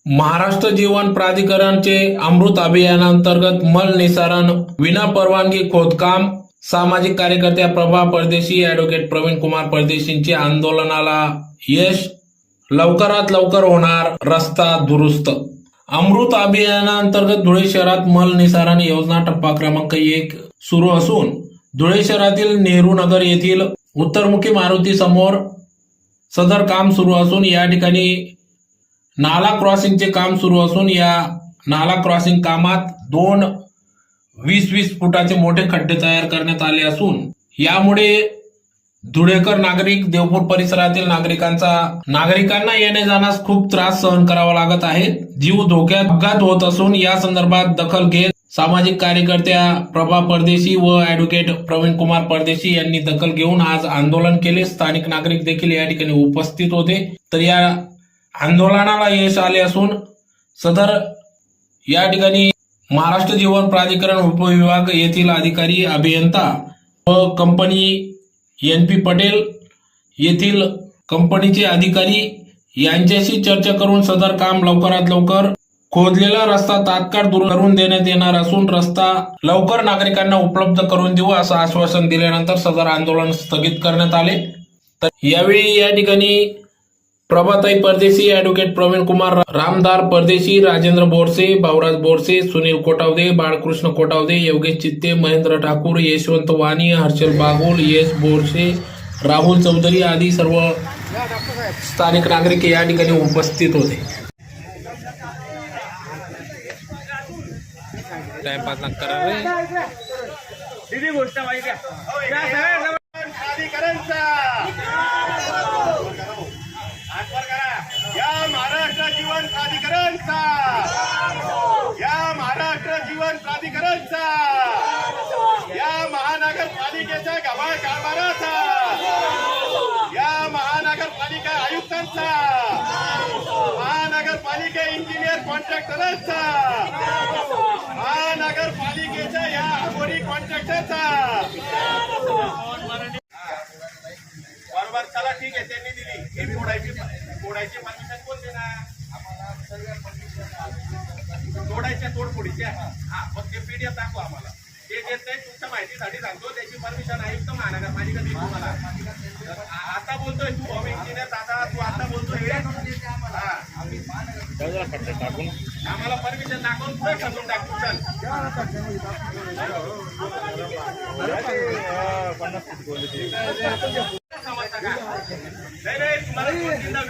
महाराष्ट्र जीवन प्राधिकरणचे अमृत अभियानांतर्गत मल निस्सारण विना परवानगी खोदकाम सामाजिक कार्यकर्त्या प्रभा परदेशी ॲडव्होकेट प्रवीण कुमार परदेशींच्या आंदोलनाला यश, लवकरात लवकर होणार रस्ता दुरुस्त। अमृत अभियानांतर्गत धुळे शहरात मल निस्सारण योजना टप्पा क्रमांक 1 सुरू असून धुळे शहरातील नेहरू नगर येथील उत्तरमुखी मारुती समोर सदर काम सुरू असून या ठिकाणी नाला क्रॉसिंगचे काम सुरू असून या नाला क्रॉसिंग कामात 2 20-20 फुटाचे मोठे खड्डे तयार करण्यात आले असून यामुळे धुळेकर नागरिक, देवपूर परिसरातील नागरिकांना येणे जाण्यास खूप त्रास सहन करावा लागत आहे। जीव धोक्यात अपघात होत असून या संदर्भात दखल घेत सामाजिक कार्यकर्त्या प्रभा परदेशी व ॲडव्होकेट प्रवीण कुमार परदेशी यांनी दखल घेऊन आज आंदोलन केले। स्थानिक नागरिक देखील या ठिकाणी उपस्थित होते। तर या आंदोलनाला यश आले असून सदर या ठिकाणी महाराष्ट्र जीवन प्राधिकरण उपविभाग येथील अधिकारी, अभियंता व कंपनी NP पटेल येथील कंपनीचे अधिकारी यांच्याशी चर्चा करून सदर काम लवकरात लवकर खोदलेला रस्ता तात्काळ दूर करून देण्यात येणार असून रस्ता लवकर नागरिकांना उपलब्ध करून देऊ असं आश्वासन दिल्यानंतर सदर आंदोलन स्थगित करण्यात आले। तर यावेळी या ठिकाणी प्रभाताई परदेशी, ॲडव्होकेट प्रवीण कुमार, रामदार परदेशी, राजेंद्र बोरसे, भाऊराज बोरसे, सुनील कोटावदे, बाळकृष्ण कोटावदे, योगेश चित्ते, महेंद्र ठाकूर, यशवंत वाणी, हर्षल बागुल, यश बोरसे, राहुल चौधरी आदी सर्व स्थानिक नागरिक या ठिकाणी उपस्थित होते। टाइमपास न करावे दीदी गोष्ट माहिती या महाराष्ट्र जीवन प्राधिकरणचा, या महाराष्ट्र जीवन प्राधिकरणचा, या महानगरपालिकेच्या गबाळ कारभाराचा, या महानगरपालिका आयुक्तांचा, महानगरपालिका इंजिनियर कॉन्ट्रॅक्टरांचा, महानगरपालिकेच्या या अघोरी कॉन्ट्रॅक्टरचा। बरोबर, चला ठीक आहे, त्यांनी दिली ही तोडायची परमिशन कोण देणार आम्हाला? सगळ्या परमिशन तोडायच्या, तोडफोडीच्या मग ते PDF दाखवा आम्हाला। ते देत नाही, तुमच्या माहितीसाठी सांगतो, त्याची परमिशन आयुक्त महानगरपालिका देईल तुम्हाला। आता बोलतोय तू होम इंजिनियर दादा, तू आता बोलतोय आम्हाला परमिशन दाखवून पुढे ठरवून टाकू। चल समजता का? नाही तुम्हाला